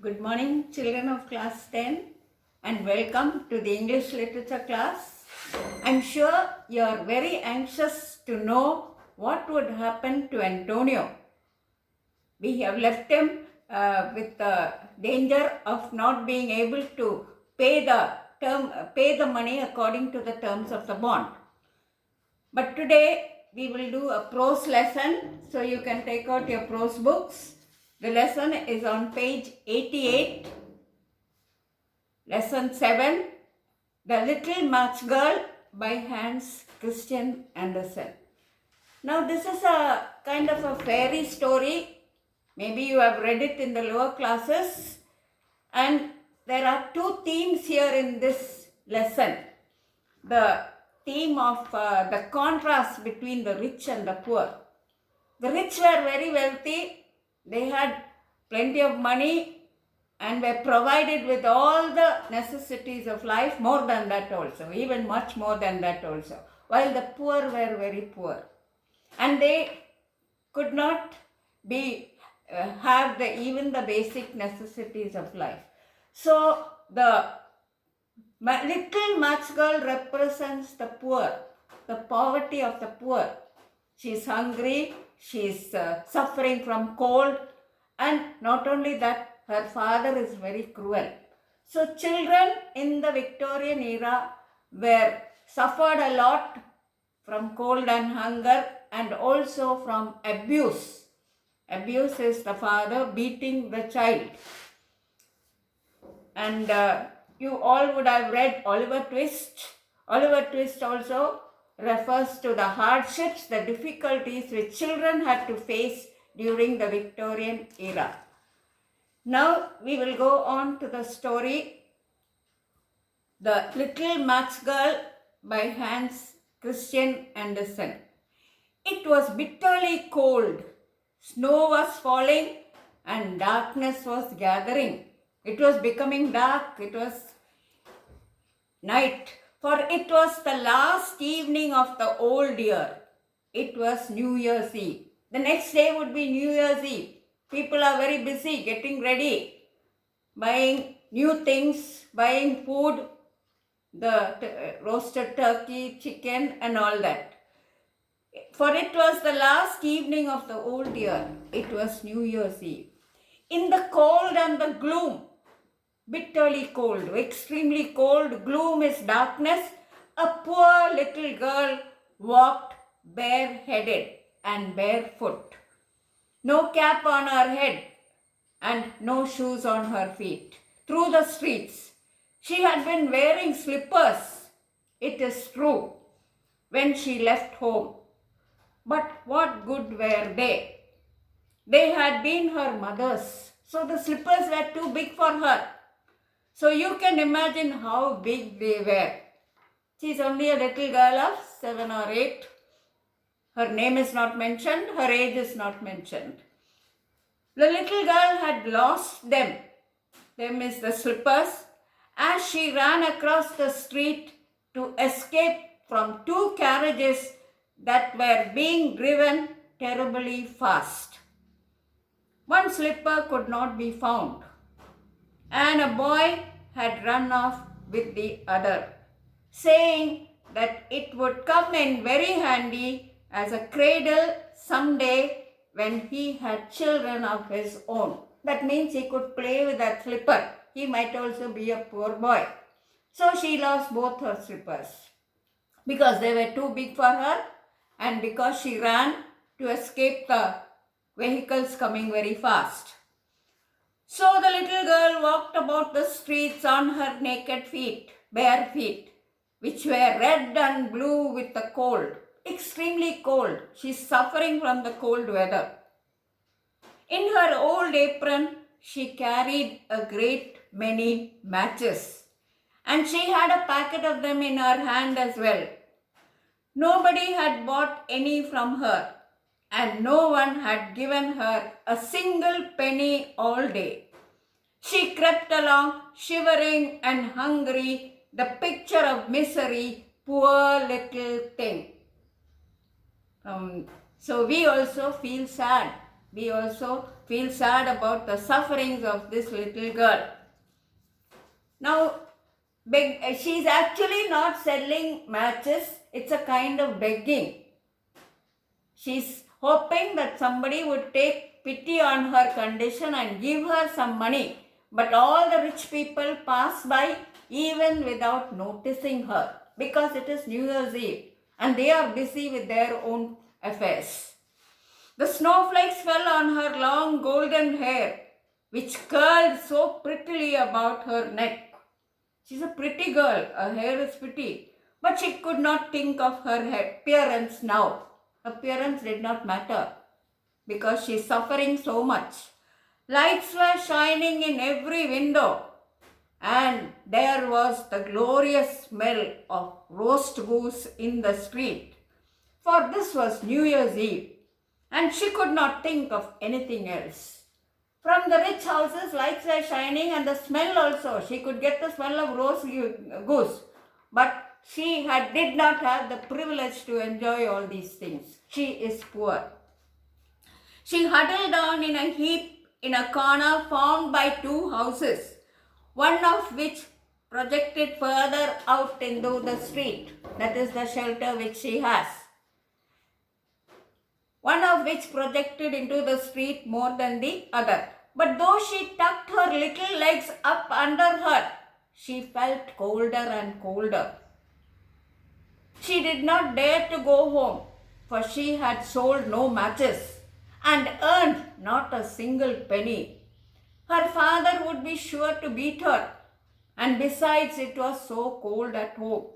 Good morning, children of class 10, and welcome to the English literature class. I'm sure you're very anxious to know what would happen to Antonio. We have left him with the danger of not being able to pay the money according to the terms of the bond. But today we will do a prose lesson, so you can take out your prose books. The lesson is on page 88. Lesson 7, The Little Match Girl by Hans Christian Andersen. Now this is a kind of a fairy story. Maybe you have read it in the lower classes. And there are two themes here in this lesson. The theme of the contrast between the rich and the poor. The rich were very wealthy. They had plenty of money and were provided with all the necessities of life, more than that also, even much more than that also, while the poor were very poor. And they could not have even the basic necessities of life. So the little match girl represents the poor, the poverty of the poor. She is hungry, she is suffering from cold, and not only that, her father is very cruel. So children in the Victorian era suffered a lot from cold and hunger and also from abuse. Abuse is the father beating the child. And you all would have read Oliver Twist. Oliver Twist also refers to the hardships, the difficulties which children had to face during the Victorian era. Now we will go on to the story, The Little Match Girl by Hans Christian Andersen. It was bitterly cold. Snow was falling and darkness was gathering. It was becoming dark. It was night, for it was the last evening of the old year. It was New Year's Eve. The next day would be New Year's Eve. People are very busy getting ready, buying new things, buying food, the roasted turkey, chicken and all that. For it was the last evening of the old year. It was New Year's Eve. In the cold and the gloom, bitterly cold, extremely cold, gloom is darkness, a poor little girl walked bareheaded and barefoot. No cap on her head and no shoes on her feet. Through the streets, she had been wearing slippers, it is true, when she left home. But what good were they? They had been her mother's, so the slippers were too big for her. So you can imagine how big they were. She is only a little girl of 7 or 8. Her name is not mentioned, her age is not mentioned. The little girl had lost them. Them is the slippers, as she ran across the street to escape from two carriages that were being driven terribly fast. One slipper could not be found, and a boy had run off with the other, saying that it would come in very handy as a cradle someday when he had children of his own. That means he could play with that slipper. He might also be a poor boy. So she lost both her slippers because they were too big for her and because she ran to escape the vehicles coming very fast. So the little girl walked about the streets on her naked feet, bare feet, which were red and blue with the cold, extremely cold. She is suffering from the cold weather. In her old apron, she carried a great many matches, and she had a packet of them in her hand as well. Nobody had bought any from her, and no one had given her a single penny all day. She crept along, shivering and hungry, the picture of misery, poor little thing. So we also feel sad. We also feel sad about the sufferings of this little girl. Now, she's actually not selling matches, it's a kind of begging. She's hoping that somebody would take pity on her condition and give her some money. But all the rich people pass by even without noticing her because it is New Year's Eve and they are busy with their own affairs. The snowflakes fell on her long golden hair, which curled so prettily about her neck. She's a pretty girl, her hair is pretty, but she could not think of her appearance now. Appearance did not matter because she is suffering so much. Lights were shining in every window, and there was the glorious smell of roast goose in the street. For this was New Year's Eve, and she could not think of anything else. From the rich houses, lights were shining, and the smell also. She could get the smell of roast goose, but she did not have the privilege to enjoy all these things. She is poor. She huddled down in a heap in a corner formed by two houses, one of which projected further out into the street. That is the shelter which she has. One of which projected into the street more than the other. But though she tucked her little legs up under her, she felt colder and colder. She did not dare to go home, for she had sold no matches and earned not a single penny. Her father would be sure to beat her, and besides it was so cold at home.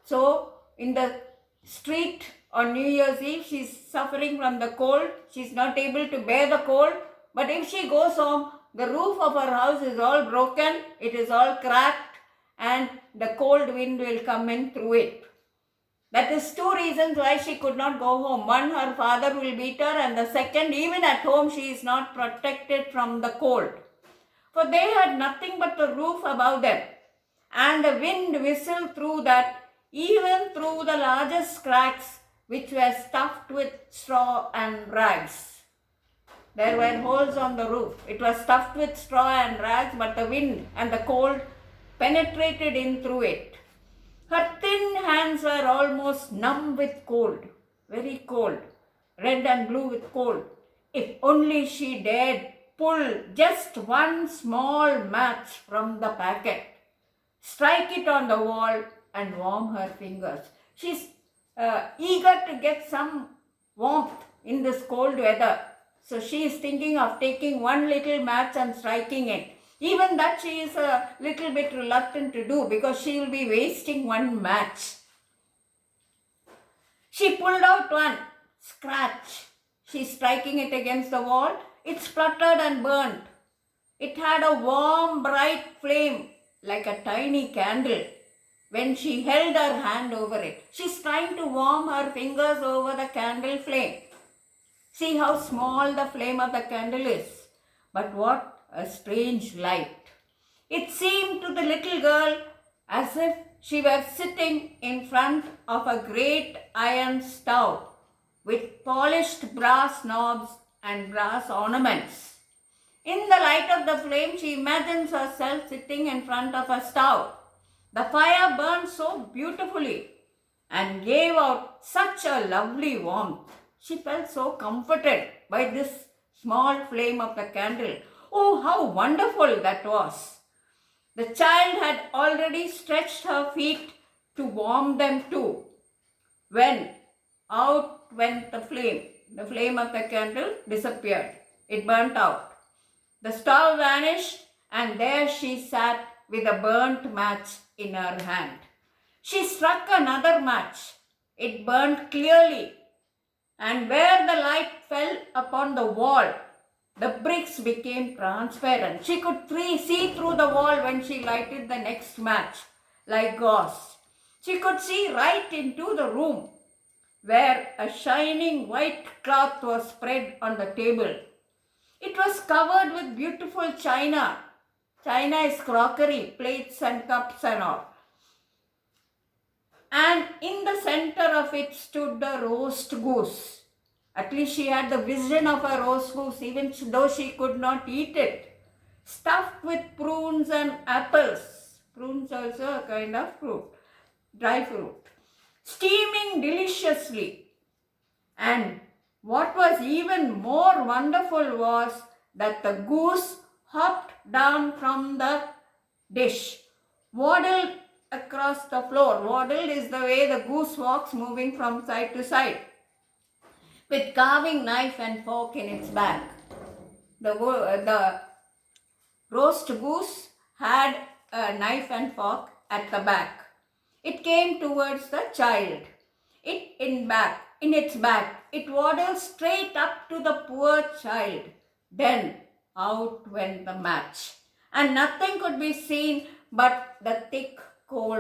So in the street on New Year's Eve, she is suffering from the cold. She is not able to bear the cold. But if she goes home, the roof of her house is all broken, it is all cracked, and the cold wind will come in through it. That is two reasons why she could not go home. One, her father will beat her, and the second, even at home she is not protected from the cold. For they had nothing but the roof above them, and the wind whistled through that, even through the largest cracks which were stuffed with straw and rags. There were holes on the roof. It was stuffed with straw and rags, but the wind and the cold penetrated in through it. Her thin hands were almost numb with cold, very cold, red and blue with cold. If only she dared pull just one small match from the packet, strike it on the wall and warm her fingers. She's eager to get some warmth in this cold weather. So she is thinking of taking one little match and striking it. Even that she is a little bit reluctant to do because she will be wasting one match. She pulled out one, scratch. She is striking it against the wall. It spluttered and burnt. It had a warm, bright flame like a tiny candle when she held her hand over it. She is trying to warm her fingers over the candle flame. See how small the flame of the candle is. But what a strange light. It seemed to the little girl as if she were sitting in front of a great iron stove with polished brass knobs and brass ornaments. In the light of the flame, she imagines herself sitting in front of a stove. The fire burned so beautifully and gave out such a lovely warmth. She felt so comforted by this small flame of the candle. Oh, how wonderful that was! The child had already stretched her feet to warm them too, when out went the flame. The flame of the candle disappeared. It burnt out. The stove vanished, and there she sat with a burnt match in her hand. She struck another match. It burned clearly, and where the light fell upon the wall, the bricks became transparent. She could see through the wall when she lighted the next match, like gauze. She could see right into the room, where a shining white cloth was spread on the table. It was covered with beautiful china. China is crockery, plates and cups and all. And in the center of it stood the roast goose. At least she had the vision of a roast goose, even though she could not eat it. Stuffed with prunes and apples. Prunes also a kind of fruit, dry fruit. Steaming deliciously. And what was even more wonderful was that the goose hopped down from the dish, waddled across the floor. Waddled is the way the goose walks, moving from side to side, with carving knife and fork in its back. The roast goose had a knife and fork at the back. It came towards the child. In its back, it waddled straight up to the poor child. Then out went the match, and nothing could be seen but the thick cold